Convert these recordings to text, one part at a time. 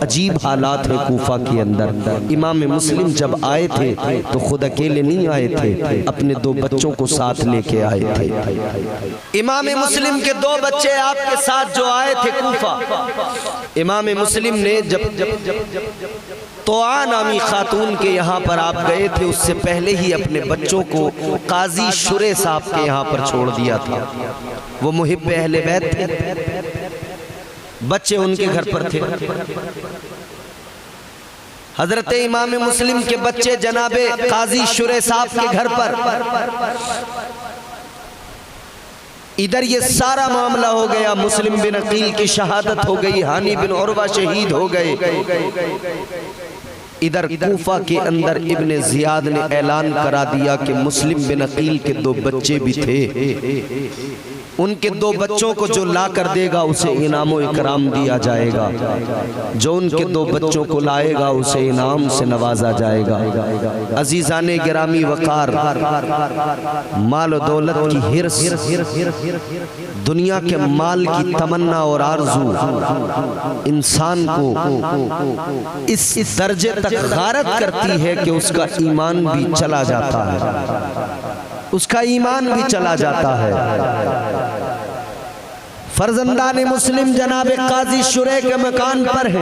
अजीब हालात है कूफा के अंदर। इमाम मुस्लिम जब आए थे तो खुद अकेले नहीं आए थे, अपने 2 बच्चों को साथ लेके आए थे। इमाम मुस्लिम के 2 बच्चे आपके साथ जो आए थे कूफा, इमाम मुस्लिम ने जब तोआ नामी खातून के यहाँ पर आप गए थे, उससे पहले ही अपने बच्चों को काजी शुरे साहब के यहाँ पर छोड़ दिया था। वो मुहिब अहले बैत थे, बच्चे उनके घर पर थे। हजरत इमाम मुस्लिम के बच्चे जनाबे काजी शुरे साहब के घर पर। इधर ये सारा मामला हो गया, मुस्लिम बिन अकील की शहादत हो गई, हानी बिन उरवा शहीद हो गए। इधर कूफा के अंदर इब्ने जियाद ने ऐलान करा दिया कि मुस्लिम बिन अकील के 2 बच्चे भी थे, उनके 2 बच्चों को जो ला कर देगा उसे इनाम व इकराम दिया जाएगा, जो उनके 2 बच्चों को लाएगा उसे इनाम से नवाजा जाएगा। अजीजाने गिरामी वकार, माल और दौलत की हिर्स, दुनिया के माल की तमन्ना और आरजू इंसान को इस दर्जे तक गारत करती है कि उसका ईमान भी चला जाता है, उसका ईमान भी चला जाता है। फर्जंदान मुस्लिम जनाबे काजी शुरे के मकान पर है।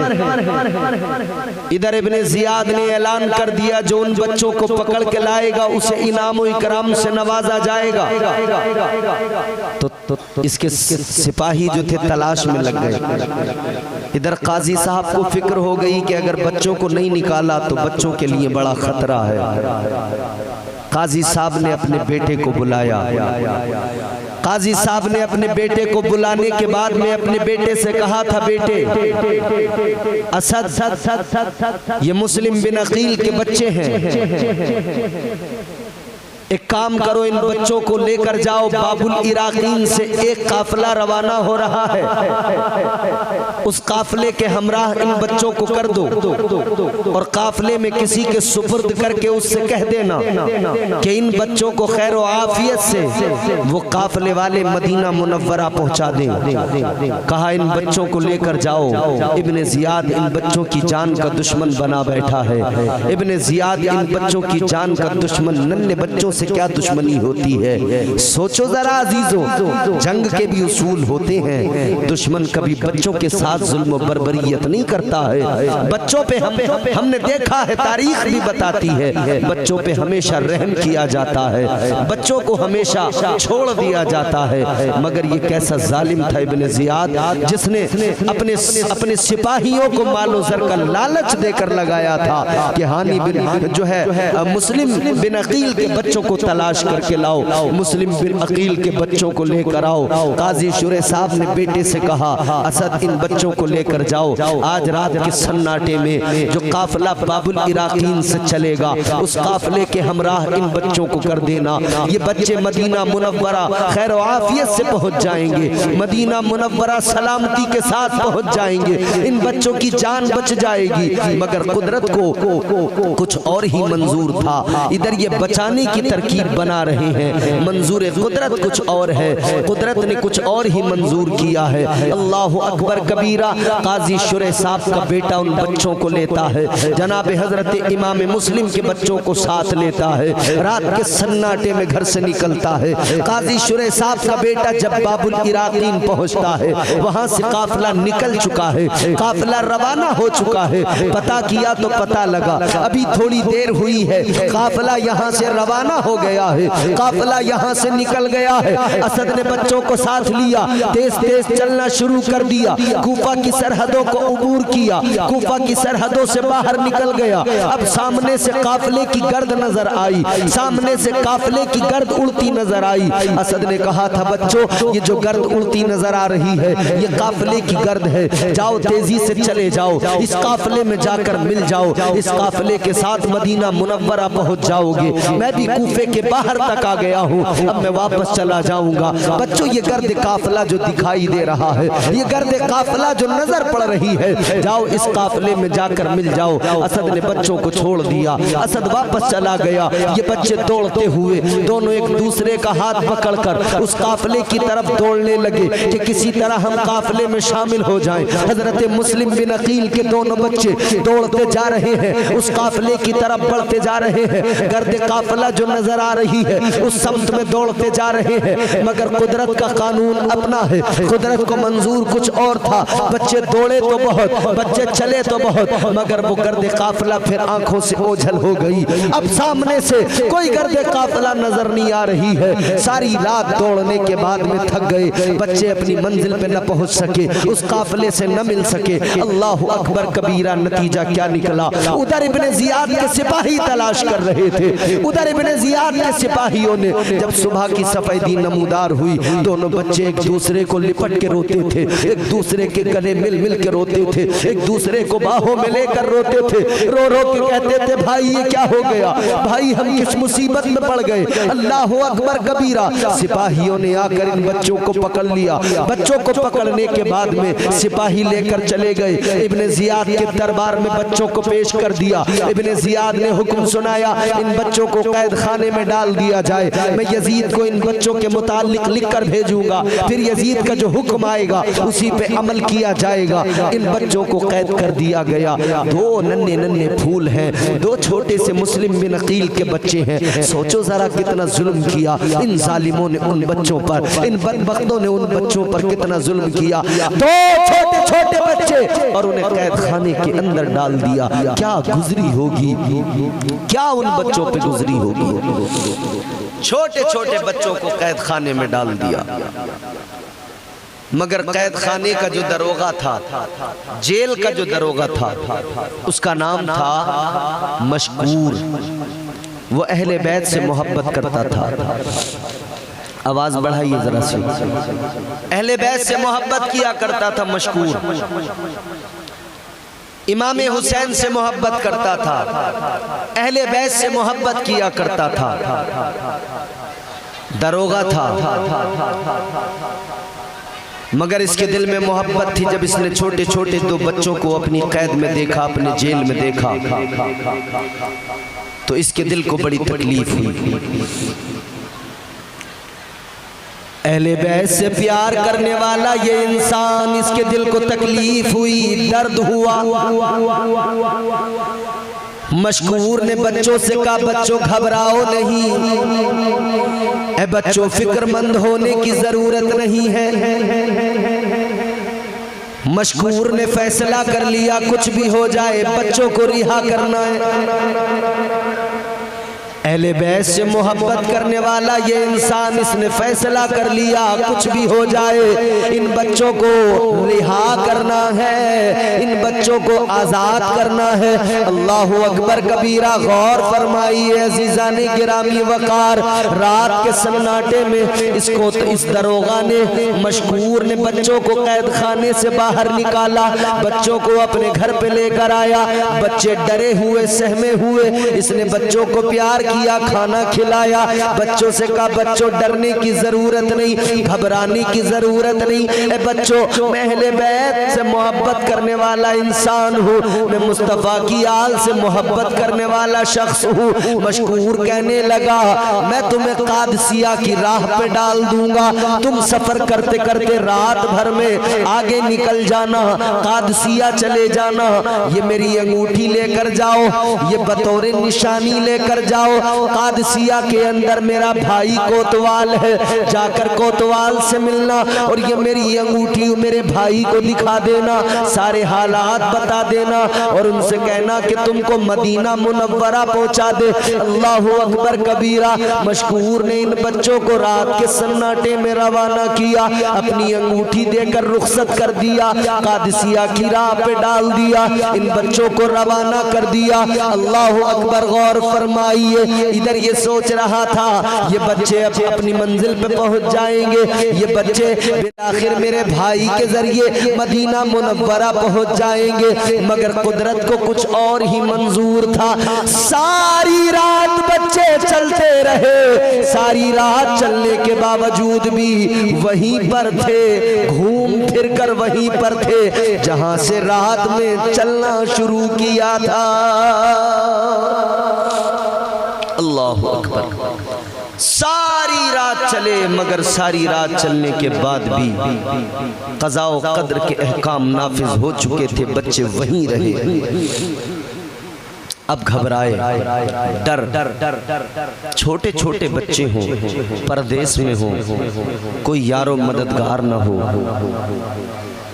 इधर इब्ने जियाद ने ऐलान कर दिया, जो उन बच्चों को पकड़ के लाएगा उसे इनाम व इकराम से नवाजा जाएगा। तो इसके सिपाही जो थे तलाश में लग गए। इधर काजी साहब को फिक्र हो गई कि अगर बच्चों को नहीं निकाला तो बच्चों के लिए बड़ा खतरा है। काजी साहब ने अपने बेटे को बुलाया। काजी साहब ने अपने बेटे को बुलाने के बाद में अपने बेटे से कहा था, बेटे असद ये मुस्लिम बिन अकील के बच्चे हैं, एक काम करो, इन बच्चों को लेकर जाओ, बाबुल इराकीन से एक काफिला रवाना हो रहा है, उस काफिले के हमराह इन बच्चों को कर दो और काफिले में किसी के सुपुर्द करके उससे कह देना कि इन बच्चों को खैर व आफियत से वो काफिले वाले मदीना मुनव्वरा पहुंचा दें। कहा इन बच्चों को लेकर जाओ। इब्ने जियाद इन बच्चों की जान का दुश्मन बना बैठा है। इब्ने जियाद इन बच्चों की जान का दुश्मन, नन्हे बच्चों से क्या दुश्मनी होती है। सोचो जरा अजीजों, जंग के भी उसूल होते हैं। दुश्मन कभी बच्चों के साथ जुल्म बर्बरियत नहीं करता है। बच्चों पे हमने देखा है, तारीख भी बताती है, बच्चों पे हमेशा रहम किया जाता है, बच्चों को हमेशा छोड़ दिया जाता है। मगर ये कैसा जालिम था इब्ने जियाद, जिसने अपने सिपाहियों को मालो ज़र का लालच देकर लगाया था कि हानी बिन जो है मुस्लिम बिन अकील के बच्चों को तलाश करके लाओ, मुस्लिम बिन अकील के बच्चों को लेकर आओ। काजी शुरे साहब ने बेटे से कहा, असद इन बच्चों को लेकर जाओ, आज रात के सन्नाटे में जो काफिला बाबुल इराकीन से चलेगा उस काफिले के हमराह इन बच्चों को कर देना। ये बच्चे मदीना मुनव्वरा खैर आफियत से पहुंच जाएंगे, मदीना मुनव्वरा सलामती के साथ पहुंच जाएंगे, इन बच्चों की जान बच जाएगी। मगर कुदरत को कुछ और ही मंजूर था। इधर ये बचाने की तरकीब बना रहे हैं, मंजूर कुदरत कुछ और है, कुदरत ने कुछ और ही मंजूर किया है। अल्लाहु अकबर कबीरा। काजी शुरे साहब का बेटा उन बच्चों को लेता है, जनाब हजरत इमाम मुस्लिम के बच्चों को साथ लेता है, रात के सन्नाटे में घर से निकलता है। काजी शुरे साहब का बेटा जब बाबुल इराकीन पहुंचता है, वहां से काफिला निकल चुका है, काफिला रवाना हो चुका है। पता किया तो पता लगा अभी थोड़ी देर हुई है, काफिला यहाँ से रवाना हो गया है, काफिला यहाँ से निकल गया है। असद ने बच्चों को साथ लिया, तेज तेज चलना शुरू कर दिया, कूफा की सरहदों को उबूर किया, कूफा की सरहदों से बाहर निकल गया। अब सामने से काफिले की गर्द नजर आई, सामने से काफिले की गर्द उड़ती नजर आई। असद ने कहा था, बच्चों ये जो गर्द उड़ती नजर आ रही है ये काफिले की गर्द है, जाओ तेजी से चले जाओ, इस काफिले में जाकर मिल जाओ, इस काफिले के साथ मदीना मुनव्वरा पहुंच जाओगे। मैं भी वकूफे के बाहर तक आ गया हूँ, अब मैं वापस चला जाऊंगा। बच्चों ये गर्द काफिला जो दिखाई दे रहा है, ये गर्द काफिला जो नजर पड़ रही है, जाओ इस काफिले में जाकर मिल जाओ। असद ने बच्चों को छोड़ दिया, असद वापस चला गया। ये बच्चे दौड़ते हुए दोनों एक दूसरे का हाथ पकड़कर उस काफिले की तरफ दौड़ने लगे कि किसी तरह हम काफिले में शामिल हो जाएं। हजरत मुस्लिम बिन अकील के दोनों बच्चे दौड़ते जा रहे हैं, उस काफिले की तरफ बढ़ते जा रहे हैं। गर्द काफिला जो नजर आ रही है उस समत में दौड़ते जा रहे हैं, मगर कुदरत का कानून अपना है, कुदरत को मंजूर कुछ और था। बच्चे दौड़े तो बहुत, बच्चे चले तो बहुत, मगर वो गर्द काफिला फिर आंखों से ओझल हो गई। अब सामने से कोई गर्द काफिला नजर नहीं आ रही है। सारी रात दौड़ने के बाद में थक गए, बच्चे अपनी मंजिल पे न पहुंच सके, उस काफिले से न मिल सके। अल्लाह अकबर कबीरा, नतीजा क्या निकला? उधर इब्ने जियाद के सिपाही तलाश कर रहे थे, उधर इब्ने जियाद के सिपाहियों ने जब सुबह की सफेदी नमूदार हुई, दोनों बच्चे एक दूसरे को लिपट के रोते थे, एक दूसरे के गले मिल मिल के रोते थे, एक दूसरे को बाहों में लेकर रोते थे। रो रो के कहते थे, भाई ये क्या हो गया, भाई हम किस मुसीबत में पड़ गए। अल्लाह अकबर कबीरा। सिपाहियों ने आकर इन बच्चों को पकड़ लिया। बच्चों को पकड़ने के बाद में सिपाही लेकर चले गए, इब्ने जियाद के दरबार में बच्चों को पेश कर दिया। इब्ने जियाद ने हुक्म सुनाया, इन बच्चों को कैद खाने में डाल दिया जाए। मैं यजीद को इन बच्चों के मुतालिक लिख कर भेजूंगा, फिर यजीद का जो हुक्म आएगा उसी पे अमल किया जाएगा। इन बच्चों को कैद कर दिया गया। दो नन्हे नन्हे फूल हैं, दो छोटे से मुस्लिम बिन अकील के बच्चे हैं। सोचो जरा कितना जुल्म किया इन जालिमों ने उन बच्चों पर, इन बदबख्तों ने उन बच्चों पर कितना जुल्म किया। दो छोटे छोटे बच्चे और उन्हें कैद खाने के अंदर डाल दिया। क्या गुजरी होगी, क्या उन बच्चों पे गुजरी होगी। छोटे छोटे बच्चों को कैद खाने में डाल दिया। मगर कैद खाने का जो दरोगा था, जेल का जो दरोगा था, उसका नाम था मशकूर। वो अहले बैत से मोहब्बत करता था। आवाज बढ़ाइए जरा सी। अहले बैत से मोहब्बत किया करता था मशकूर। इमाम हुसैन से मोहब्बत करता था, अहले बैत से मोहब्बत किया करता था। दरोगा था, मगर इसके दिल में मोहब्बत थी। जब इसने छोटे छोटे दो बच्चों को अपनी कैद में देखा, अपने जेल में देखा, तो इसके दिल को बड़ी तकलीफ हुई। अहले बैत से प्यार करने वाला ये इंसान, इसके दिल को तकलीफ हुई, दर्द हुआ। मशकूर ने बच्चों से कहा, बच्चों घबराओ नहीं, ए बच्चों फिक्रमंद होने की जरूरत नहीं है। मशकूर ने फैसला कर लिया, कुछ भी हो जाए बच्चों को रिहा करना है। अहले बैत से मोहब्बत करने वाला ये इंसान, इसने फैसला कर लिया, कुछ भी हो जाए इन बच्चों को रिहा करना है, इन बच्चों को आजाद करना है। अल्लाह अकबर कबीरा। गौर फरमाइए अजीजाने गिरामी वकार, रात के सन्नाटे में इसको तो इस दरोगा ने, मशकूर ने बच्चों को कैद खाने से बाहर निकाला, बच्चों को अपने घर पे लेकर आया। बच्चे डरे हुए सहमे हुए, इसने बच्चों को प्यार किया, खाना खिलाया। बच्चों से कहा, बच्चों डरने की जरूरत नहीं, घबराने की जरूरत नहीं। ए बच्चों, मैं अहले बैत से मोहब्बत करने वाला इंसान हूँ, मैं मुस्तफा की आल से मोहब्बत करने वाला शख्स हूँ। मशकूर कहने लगा, मैं तुम्हें कादसिया की राह पे डाल दूंगा, तुम सफर करते करते रात भर में आगे निकल जाना, कादसिया चले जाना। ये मेरी अंगूठी लेकर जाओ, ये बतौर निशानी लेकर जाओ। कादसिया के अंदर मेरा भाई कोतवाल है, जाकर कोतवाल से मिलना और ये मेरी अंगूठी मेरे भाई को दिखा देना, सारे हालात बता देना और उनसे कहना कि तुमको मदीना मुनव्वरा पहुंचा दे। अल्लाह अकबर कबीरा। मशकूर ने इन बच्चों को रात के सन्नाटे में रवाना किया, अपनी अंगूठी देकर रुखसत कर दिया, कादसिया की राह पे डाल दिया, इन बच्चों को रवाना कर दिया। अल्लाह अकबर। गौर फरमाइए, इधर ये सोच रहा था ये बच्चे अब अपनी मंजिल पे पहुंच जाएंगे, ये बच्चे आखिर मेरे भाई के जरिए मदीना मुनव्वरा पहुंच जाएंगे। मगर कुदरत को कुछ और ही मंजूर था। सारी रात बच्चे चलते रहे, सारी रात चलने के बावजूद भी वहीं पर थे, घूम फिर कर वहीं पर थे जहां से रात में चलना शुरू किया था। अल्लाहु अकबर। सारी रात चले, मगर सारी रात चलने के बाद भी क़ज़ा व क़द्र के अहकाम नाफिज हो चुके थे, बच्चे वहीं रहे। अब घबराए, डर, छोटे छोटे बच्चे हों, परदेश में हों, कोई यारो मददगार न हो,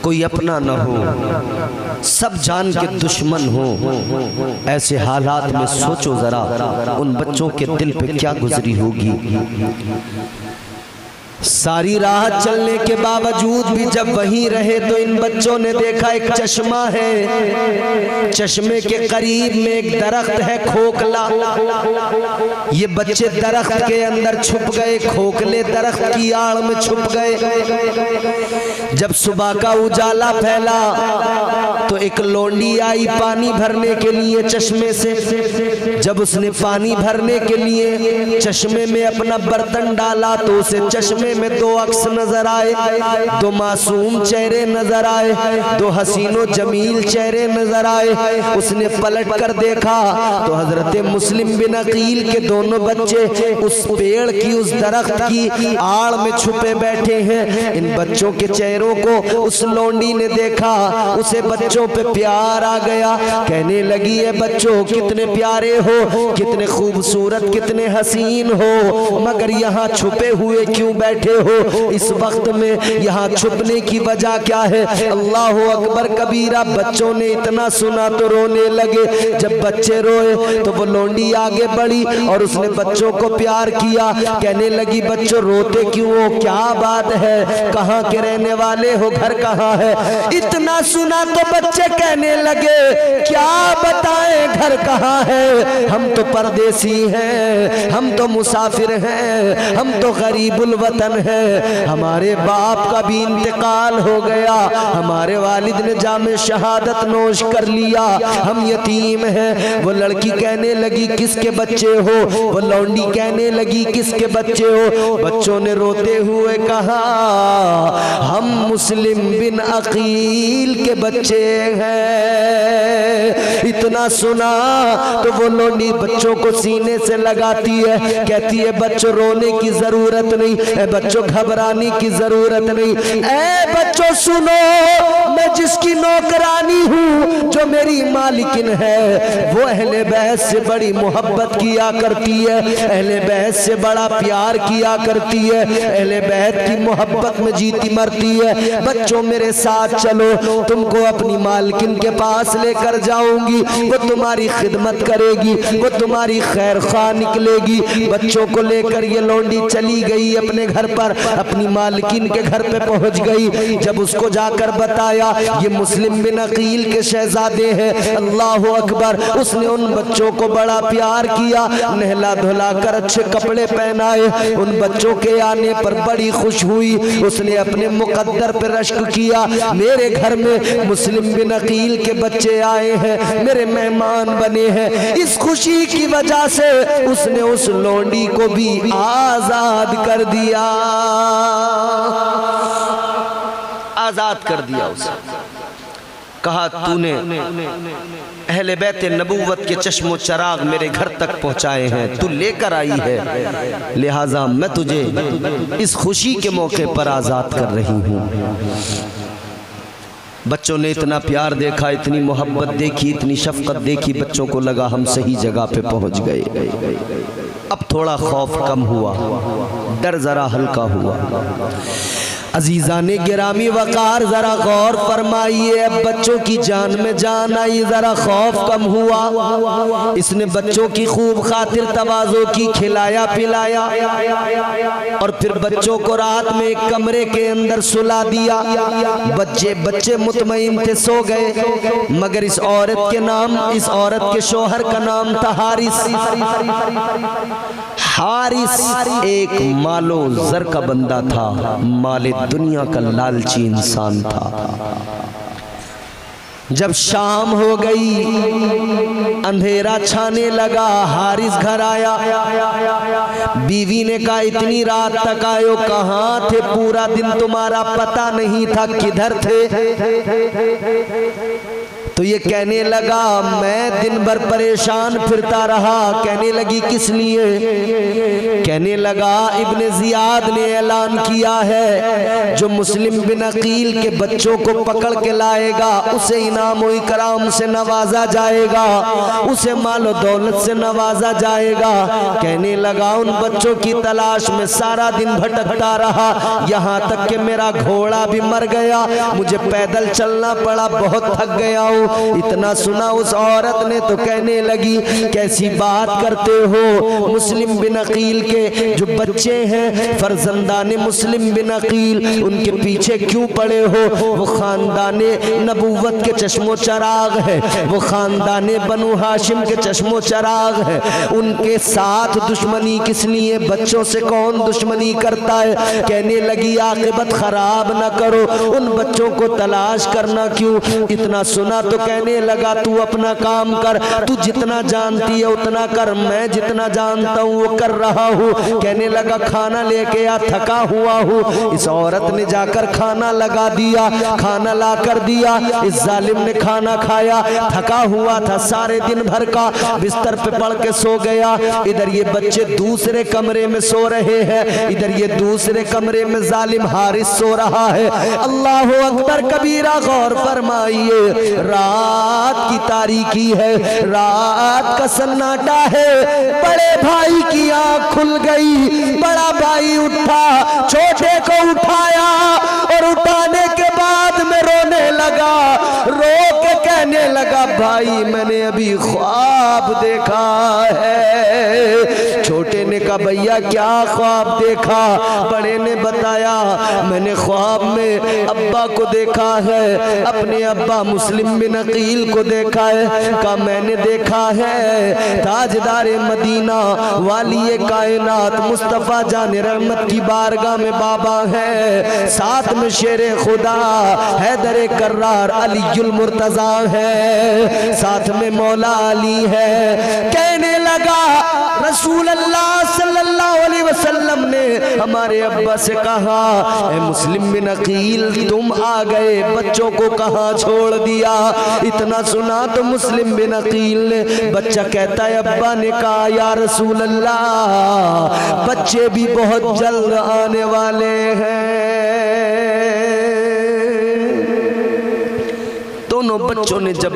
कोई अपना न हो, सब जान के दुश्मन हो। ऐसे हालात में सोचो जरा उन बच्चों के दिल पे क्या गुजरी होगी। सारी रात चलने के बावजूद भी जब वहीं रहे तो इन बच्चों ने देखा एक चश्मा है, चश्मे के करीब में एक दरख्त है खोखला। ये बच्चे दरख्त के अंदर छुप गए, खोखले दरख्त की आड़ में छुप गए। जब सुबह का उजाला फैला तो एक लोंडी आई पानी भरने के लिए चश्मे से। जब उसने पानी भरने के लिए चश्मे में अपना बर्तन डाला तो उसे चश्मे में दो अक्स नजर आए, दो मासूम चेहरे नजर आए, दो हसीनो जमील चेहरे नजर आए। उसने पलट कर देखा तो हजरत मुस्लिम बिन अकील के दोनों बच्चे उस पेड़ की, उस दरख्त की आड़ में छुपे बैठे हैं। इन बच्चों के चेहरों को उस लोंडी ने देखा, उसे बच्चों पे प्यार आ गया। कहने लगी है बच्चों कितने प्यारे हो, कितने खूबसूरत, कितने हसीन हो, मगर यहाँ छुपे हुए क्यों बैठे हो? इस वक्त में यहाँ छुपने की वजह क्या है? अल्लाह अकबर कबीरा। बच्चों ने इतना सुना तो रोने लगे। जब बच्चे रोए तो वो लोंडी आगे बढ़ी और उसने बच्चों को प्यार किया। कहने लगी बच्चों रोते क्यों हो, क्या बात है, कहाँ के रहने वाले हो, घर कहाँ है? इतना सुना तो बच्चे कहने लगे क्या बताएं घर कहाँ है, हम तो परदेसी हैं, हम तो मुसाफिर हैं, हम तो गरीबुल वतन है, हमारे बाप का भी इंतकाल हो गया, हमारे वालिद ने जामे शहादत नोश कर लिया, हम यतीम हैं। वो लड़की कहने लगी किसके बच्चे हो? वो लौंडी कहने लगी किसके बच्चे हो? बच्चों ने रोते हुए कहा हम मुस्लिम बिन अकील के बच्चे हैं। इतना सुना तो वो लौंडी बच्चों को सीने से लगाती है, कहती है बच्चों रोने की जरूरत नहीं, बच्चों घबराने की जरूरत नहीं। ऐ बच्चों सुनो, मैं जिसकी नौकरानी हूँ, जो मेरी मालिकिन है, वो अहले बैत से बड़ी मोहब्बत किया करती है, अहले बैत से बड़ा प्यार किया करती है, अहले बैत की मोहब्बत में जीती मरती है। बच्चों मेरे साथ चलो, तुमको अपनी मालिकिन के पास लेकर जाऊंगी, वो तुम्हारी खिदमत करेगी, वो तुम्हारी खैर खा निकलेगी। बच्चों को लेकर ये लौंडी चली गई अपने घर पर, अपनी मालकिन के घर पे पहुंच गई। जब उसको जाकर बताया ये मुस्लिम बिन अकील के शहजादे हैं, अल्लाह अकबर, उसने उन बच्चों को बड़ा प्यार किया, नहला धुला कर अच्छे कपड़े पहनाए। उन बच्चों के आने पर बड़ी खुश हुई। उसने अपने मुकद्दर पर रश्क किया, मेरे घर में मुस्लिम बिन अकील के बच्चे आए हैं, मेरे मेहमान बने हैं। इस खुशी की वजह से उसने उस लौंडी को भी आजाद कर दिया, आजाद कर दिया उसे। कहा तूने अहले बैत नबूवत के चश्मो चराग मेरे घर तक पहुंचाए हैं, तू लेकर आई है, लिहाजा मैं तुझे इस खुशी के मौके पर आजाद कर रही हूँ। बच्चों ने इतना प्यार देखा, इतनी मोहब्बत देखी, इतनी शफकत देखी, बच्चों को लगा हम सही जगह पे पहुंच गए। अब थोड़ा खौफ कम हुआ, डर जरा हल्का हुआ। अजीजाने गिरामी वकार जरा गौर फरमाइए, अब बच्चों की जान में जान आई, जरा खौफ कम हुआ। इसने बच्चों की खूब खातिर तवाज़ो की, खिलाया पिलाया और फिर बच्चों को रात में एक कमरे के अंदर सुला दिया। बच्चे मुतमईन थे, सो गए, मगर इस औरत के नाम, इस औरत के शोहर का नाम था हारिस। हारिस एक मालो जर का बंदा था, माले दुनिया का लालची इंसान था। जब शाम हो गई, अंधेरा छाने लगा, हारिस घर आया। बीवी ने कहा इतनी रात तक आयो, कहाँ थे? पूरा दिन तुम्हारा पता नहीं था, किधर थे? तो ये कहने लगा मैं दिन भर परेशान फिरता रहा। कहने लगी किस लिए? कहने लगा इब्ने जियाद ने ऐलान किया है, जो मुस्लिम बिन अकील के बच्चों को पकड़ के लाएगा उसे इनाम व इकराम से नवाजा जाएगा, उसे मालो दौलत से नवाजा जाएगा। कहने लगा उन बच्चों की तलाश में सारा दिन भटकता रहा, यहाँ तक कि मेरा घोड़ा भी मर गया, मुझे पैदल चलना पड़ा, बहुत थक गया हूँ। इतना सुना उस औरत ने तो कहने लगी कैसी बात करते हो? मुस्लिम बिन अकील के जो बच्चे हैं, फरजंदाने मुस्लिम बिन अकील, उनके पीछे क्यों पड़े हो? वो खानदाने नबूवत के चश्मो चराग है, वो खानदाने बनु हाशिम के चश्मो चराग है, उनके साथ दुश्मनी किस लिए? बच्चों से कौन दुश्मनी करता है? कहने लगी आक़िबत खराब ना करो, उन बच्चों को तलाश करना क्यों? इतना सुना तो कहने लगा तू अपना काम कर, तू जितना जानती है उतना कर, मैं जितना जानता हूँ वो कर रहा हूँ। कहने लगा खाना लेके आ, थका हुआ हूँ। इस औरत ने जाकर खाना लगा दिया, खाना ला कर दिया। इस जालिम ने खाना खाया, थका हुआ था सारे दिन भर का, बिस्तर पे पड़ के सो गया। इधर ये बच्चे दूसरे कमरे में सो रहे हैं, इधर ये दूसरे कमरे में जालिम हारिस सो रहा है। अल्लाह अकबर कबीरा, गौर फरमाइए, रात की तारीकी है, रात का सन्नाटा है। बड़े भाई की आंख खुल गई, बड़ा भाई उठा, छोटे को उठाया और उठाने के बाद में रोने लगा। रो के कहने लगा भाई मैंने अभी ख्वाब देखा है। छोटे ने कहा भैया क्या ख्वाब देखा? बड़े ने बताया मैंने ख्वाब में अब्बा को देखा है, अपने अब्बा मुस्लिम बिन अकील को देखा है। कहा मैंने देखा है ताजदारे मदीना वाली कायनात मुस्तफ़ा जान रहमत की बारगाह में बाबा है, साथ में शेरे खुदा हैदर कर्रार अलीयुल मुर्तजा है, साथ में मौला अली है। कहने लगा रसूल अल्लाह सल्लल्लाहु अलैहि वसल्लम ने हमारे अब्बा से कहा ए मुस्लिम बिन अकील तुम आ गए, बच्चों को कहाँ छोड़ दिया? इतना सुना तो मुस्लिम बिन अकील ने, बच्चा कहता है अब्बा ने कहा या रसूल अल्लाह बच्चे भी बहुत जल्द आने वाले हैं। दोनों बच्चों ने जब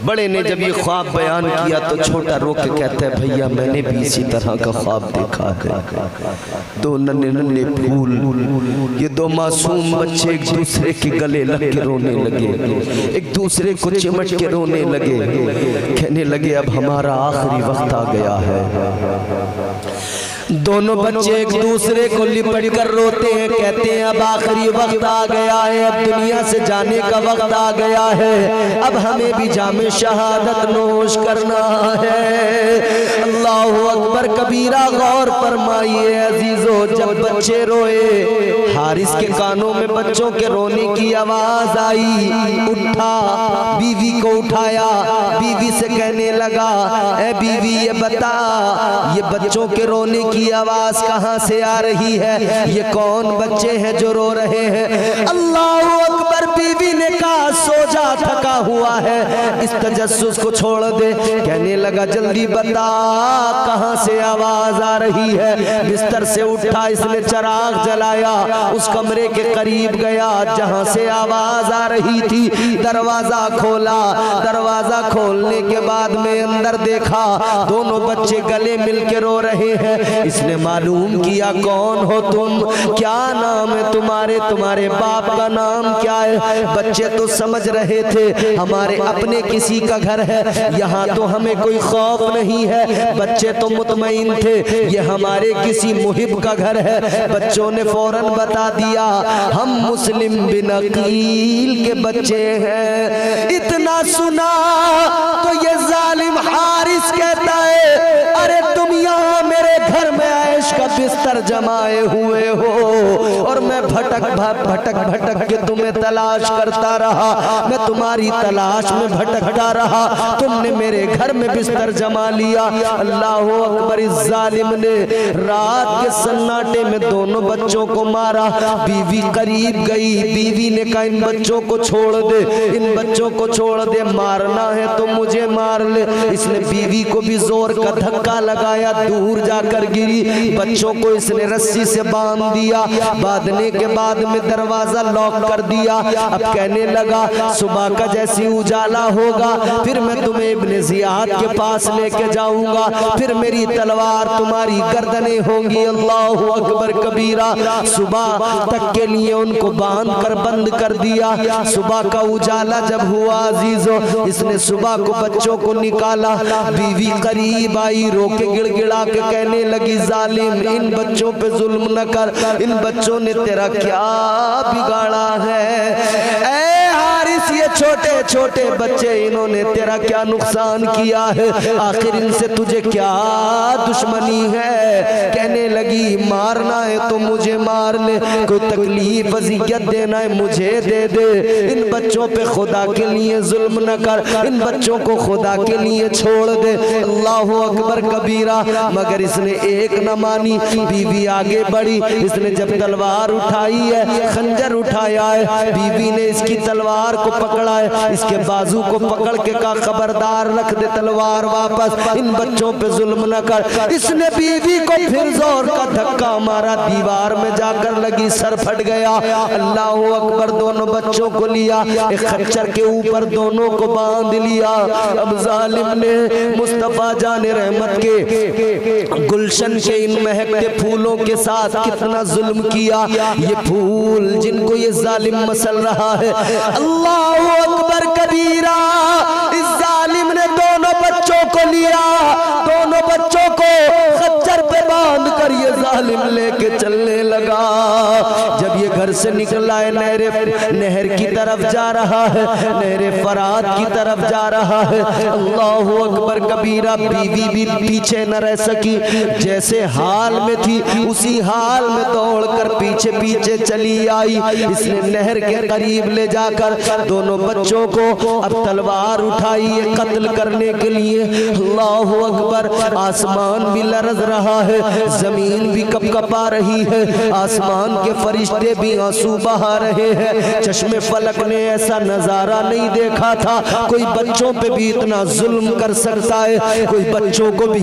बड़े ने जब ये ख्वाब बयान किया तो छोटा रो के कहता है भैया मैंने भी इसी तरह का ख्वाब देखा है। दो नन्हे नन्हे फूल, ये दो मासूम बच्चे एक दूसरे के गले लग के रोने लगे, एक दूसरे को चिमट के रोने लगे, कहने लगे अब हमारा आखिरी वक्त आ गया है। दोनों बच्चे एक दूसरे को लिपट कर रोते हैं, कहते हैं अब आखिरी वक्त आ गया है, अब दुनिया से जाने का वक्त आ गया है, अब हमें भी जामे शहादत नोश करना है। अल्लाहु अकबर कबीरा, गौर फरमाइए अजीजों, जब बच्चे रोए हारिस के कानों में बच्चों के रोने की आवाज आई, उठा, बीवी को उठाया, बीवी से कहने लगा ए बीवी ये बता ये बच्चों के रोने की आवाज कहां से आ रही है? ये कौन बच्चे हैं जो रो रहे हैं? अल्लाहु अकबर। बीवी ने कहा सो जा, थका हुआ है, इस तजस्सुस को छोड़ दे। कहने लगा जल्दी बता कहां से आवाज आ रही है? बिस्तर से उठा, इसने चिराग जलाया, उस कमरे के करीब गया जहां से आवाज आ रही थी, दरवाजा खोला, दरवाजा दरवाजा खोलने के बाद में अंदर देखा, दोनों बच्चे गले मिल के रो रहे हैं। इसने मालूम किया कौन हो तुम, क्या नाम है तुम्हारे, तुम्हारे बाप का नाम क्या है। बच्चे तो समझ रहे थे हमारे अपने किसी का घर है, यहाँ तो हमें कोई खौफ नहीं है। बच्चे तो मुतमईन थे ये हमारे किसी मुहिब का घर है। बच्चों ने फौरन बता दिया हम मुस्लिम बिन अकील के बच्चे हैं। इतना सुना तो ये जालिम हारिस कहता है अरे तुम यहाँ मेरे घर में ऐश का बिस्तर जमाए हुए हो और मैं भटक भटक के तुम्हें तलाश करता रहा, मैं तुम्हारी तलाश में भटकता रहा, तुमने मेरे घर में बिस्तर जमा लिया। अल्लाह अकबर। इस जालिम ने रात के सन्नाटे में दोनों बच्चों को मारा। बीवी करीब गई, बीवी ने कहा इन बच्चों को छोड़ दे, इन बच्चों को छोड़ दे, मारना है तो मुझे मार ले। इसने बीवी को भी जोर का धक्का लगाया, दूर जाकर गिरी। बच्चों को इसने रस्सी से बांध दिया, बांधने के बाद में दरवाजा लॉक कर दिया। अब कहने लगा सुबह का जैसी उजाला होगा फिर मैं तुम्हें इब्ने जियाद के पास लेके जाऊंगा, फिर मेरी तलवार तुम्हारी गर्दनें होंगी। अल्लाहु अकबर कबीरा। सुबह तक के लिए उनको बांध कर बंद कर दिया। सुबह का उजाला जब हुआ अजीजों, इसने सुबह को बच्चों को निकाला। बीवी करीब आई, रोके गिड़गिड़ा के कहने लगी जालिम इन बच्चों पे जुल्म न कर, इन बच्चों ने तेरा क्या बिगाड़ा है। ऐ हारिस ये छोटे छोटे बच्चे इन्होंने तेरा क्या नुकसान किया है, आखिर इनसे तुझे क्या दुश्मनी है। कहने लगी मारना है तो मुझे मार ले, कोई तकलीफ अजियत देना है मुझे दे दे, इन बच्चों पे खुदा के लिए जुल्म न कर, इन बच्चों को खुदा के लिए छोड़ दे। अल्लाह अकबर कबीरा। मगर इसने एक न मानी, बीवी आगे बढ़ी। इसने जब तलवार उठाई है, खंजर उठाया है, बीवी ने इसकी तलवार को पकड़ा है, इसके बाजू को पकड़ के कहा खबरदार रख दे तलवार वापस, इन बच्चों पे जुल्म न कर। इसने बीवी को फिर जोर का धक्का मारा, दीवार में जाकर लगी, सर फट गया। अल्लाह अकबर। दोनों बच्चों को लिया, एक खच्चर के ऊपर दोनों को बांध लिया। अब जालिम ने मुस्तफा जाने रहमत के गुलशन के इन महकते फूलों के साथ कितना जुल्म किया। ये फूल जिनको ये जालिम मसल रहा है, अल्लाह अकबर कबीरा। इस जालिम ने दोनों बच्चों को लिया, दोनों बच्चों को खच्चर पे बांध कर ये जालिम लेके चलने लगा। जब ये घर से निकला है, नहर की तरफ जा रहा है, नहर फरात की तरफ जा रहा है। अल्लाह अकबर कबीरा। बीवी भी पीछे न रह सकी, जैसे हाल में थी उसी हाल में दौड़कर पीछे पीछे चली आई। इसने नहर के करीब ले जाकर दोनों बच्चों को अब तलवार उठाई है कत्ल करने के लिए। अल्लाह अकबर। आसमान भी लरज रहा है, जमीन भी कपकपा रही है, आसमान के फरिश्ते भी आंसू बहा रहे हैं। चश्मे फलक ने ऐसा नजारा नहीं देखा था, कोई बच्चों पे भी इतना जुल्म कर सकता है, कोई बच्चों को भी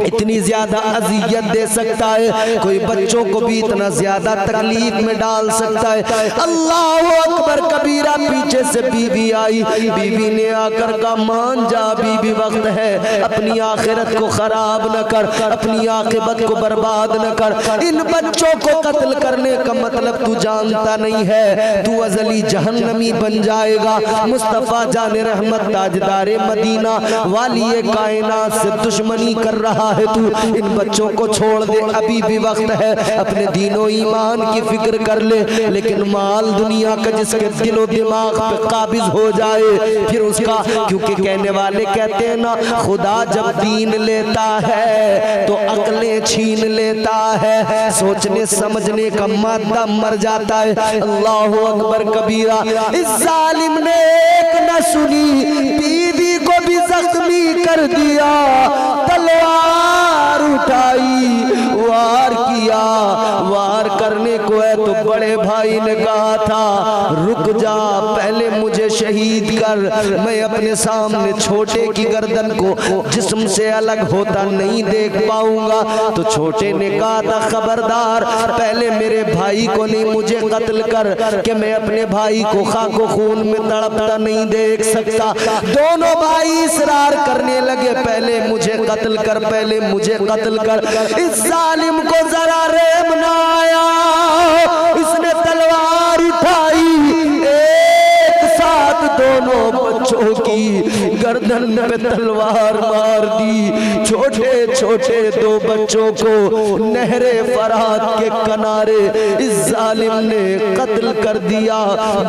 इतनी ज्यादा अजियत दे सकता है, कोई बच्चों को भी इतना ज्यादा तकलीफ में डाल सकता है। अल्लाह अकबर कबीरा। पीछे से बीवी आई, बीवी ने आकर कहा मान जा बीवी, वक्त है, अपनी आखिरत को खराब न कर, अपनी आखिरत को बर्बाद न कर। इन बच्चों को कत्ल करने का मतलब तू जानता नहीं है, तू अजली जहन्नमी बन जाएगा। मुस्तफा जाने रहमत ताजदारे मदीना वाली कायनात से दुश्मनी कर रहा है तू, इन बच्चों को छोड़ दे, अभी भी वक्त है, अपने दीनो ईमान की फिक्र कर ले। लेकिन माल दुनिया का जिसके दिलो दिमाग पे काबिज हो जाए फिर उसका, क्योंकि कहने वाले कहते हैं ना खुदा जब दीन लेता है तो अकलें छीन लेता है, सोचने समझने का मादा मर जाता है। अल्लाह अकबर कबीरा। इस जालिम ने एक न सुनी, बीवी को भी जख्मी कर दिया, तलवार उठाई, वार किया। वार करने को है तो बड़े भाई ने कहा था रुक जा, पहले मुझे शहीद कर कर मैं अपने सामने छोटे की गर्दन को जिस्म से अलग होता नहीं देख पाऊंगा। तो छोटे ने कहा था खबरदार, पहले मेरे भाई को नहीं मुझे कत्ल कर कि मैं अपने भाई को खाको खून में तड़पता नहीं देख सकता। दोनों भाई इसरार करने लगे, पहले मुझे कत्ल कर, पहले मुझे कत्ल कर। इस जालिम को जरा रहम ना आया, इसने तलवार उठाई, एक साथ दोनों बच्चों की गर्दन पे तलवार मार दी। छोटे छोटे दो बच्चों को नहरे फरात के किनारे इस जालिम ने कत्ल कर दिया।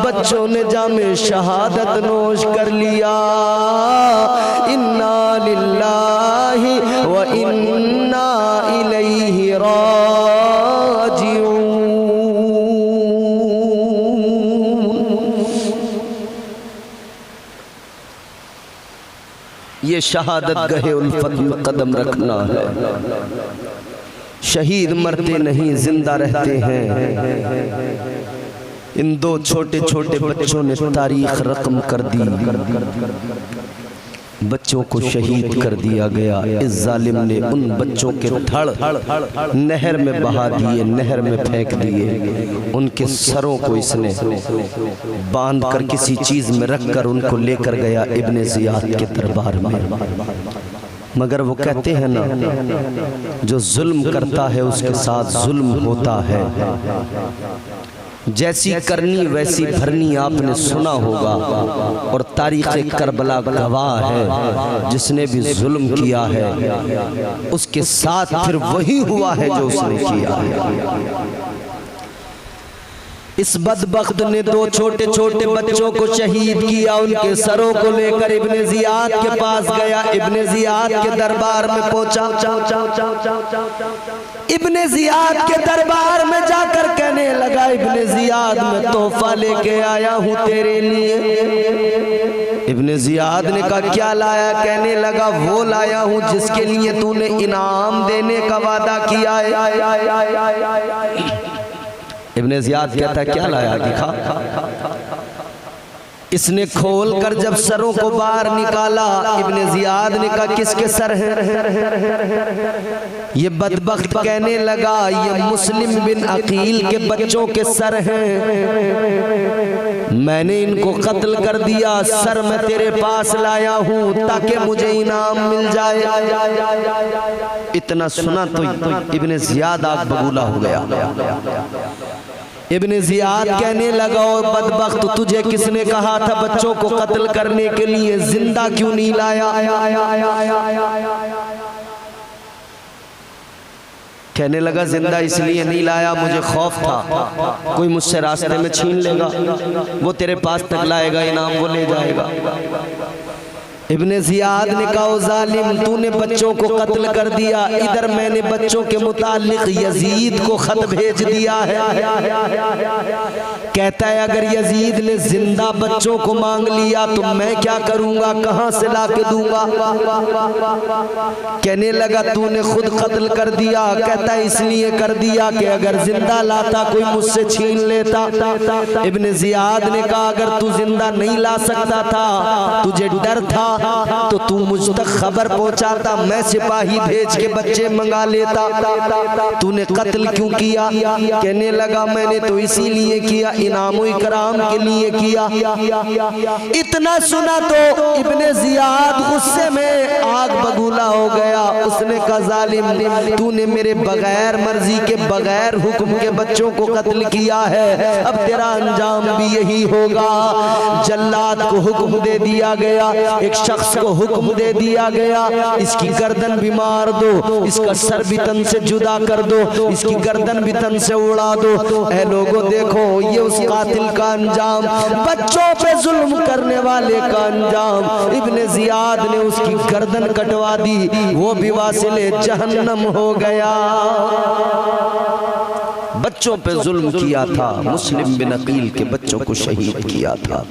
बच्चों ने जामे शहादत नोश कर लिया। इन्ना लिल्लाहि व इन्ना इलैहि राजिऊन। ये शहादत गहे उल्फत में कदम रखना है। शहीद मरते नहीं जिंदा रहते हैं। इन दो छोटे छोटे बच्चों ने तारीख रकम कर दी, बच्चों को शहीद कर दिया गया। इस जालिम ने उन बच्चों के धड़ नहर में बहा दिए, नहर में फेंक दिए। उनके सरों को इसने बांध कर किसी चीज में रखकर उनको लेकर गया इब्ने जियाद के दरबार में। मगर वो कहते हैं ना, जो जुल्म करता है उसके साथ जुल्म होता है। जैसी करनी वैसी भरनी आपने सुना होगा, और तारीख़ करबला गवाह है। जिसने भी जुल्म किया है उसके साथ फिर वही हुआ है जो उसने किया है। इस बदबख्त ने दो छोटे छोटे बच्चों को शहीद किया। उनके सरों को लेकर इब्ने जियाद के पास गया, इब्ने जियाद के दरबार में पहुंचा। इब्ने जियाद के दरबार में जाकर कहने लगा, इब्ने जियाद मैं तोहफा लेके आया हूं तेरे लिए। इब्ने जियाद ने कहा क्या लाया? कहने लगा वो लाया हूं जिसके लिए तूने इनाम देने का वादा किया है। इब्ने जियाद कहता है क्या लाया? दिखा। इसने खोल कर जब सरों को बाहर निकाला, इब्ने जियाद ने कहा किसके सर हैं? ये बदबख्त कहने लगा ये मुस्लिम बिन अकील के बच्चों के सर हैं। मैंने इनको कत्ल कर दिया, सर मैं तेरे पास लाया हूं ताकि मुझे इनाम मिल जाए। इतना सुना तो इब्ने जियाद आग बबूला हो गया। इब्ने जियाद कहने लगा और बदबख्त तुझे किसने कहा था बच्चों को कत्ल करने के लिए, जिंदा क्यों नहीं लाया? कहने लगा जिंदा इसलिए नहीं लाया, मुझे खौफ था कोई मुझसे रास्ते में छीन लेगा, वो तेरे पास तक लाएगा, इनाम वो ले जाएगा। इब्ने जियाद ने कहा जालिम तूने बच्चों को कत्ल कर दिया, इधर मैंने बच्चों के मुतालिक यजीद को खत भेज दिया है। कहता है अगर यजीद ने जिंदा बच्चों को मांग लिया तो मैं क्या करूंगा, कहां से ला के दूंगा? कहने लगा तूने खुद कत्ल कर दिया। कहता है इसलिए कर दिया कि अगर जिंदा लाता कोई मुझसे छीन लेता। इब्ने जियाद ने कहा अगर तू जिंदा नहीं ला सकता था, तुझे डर था तो तू मुझ तक खबर पहुंचाता, मैं सिपाही भेज के बच्चे मंगा लेता। तूने कत्ल क्यों किया? कहने लगा मैंने तो इसीलिए किया, इनामो इकराम के लिए किया। इतना सुना तो इब्ने जियाद गुस्से में आग बबूला हो गया। उसने कहा जालिम तूने मेरे बगैर मर्जी के बगैर हुक्म के बच्चों को कत्ल किया है, अब तेरा अंजाम भी यही होगा। जल्लाद को हुक्म दे दिया गया, एक शख्स को हुक्म दे दिया गया इसकी गर्दन भी मार दो, इसका सर भी तन से जुदा कर दो, इसकी गर्दन भी तन से उड़ा दो। ऐ लोगों देखो ये उस कातिल का अंजाम, बच्चों पे जुल्म करने वाले का अंजाम। इब्ने जियाद ने उसकी गर्दन कटवा दी, वो भी वासिले जहन्नम हो गया। बच्चों पे जुल्म किया था, मुस्लिम बिन अकील के बच्चों को शहीद किया था।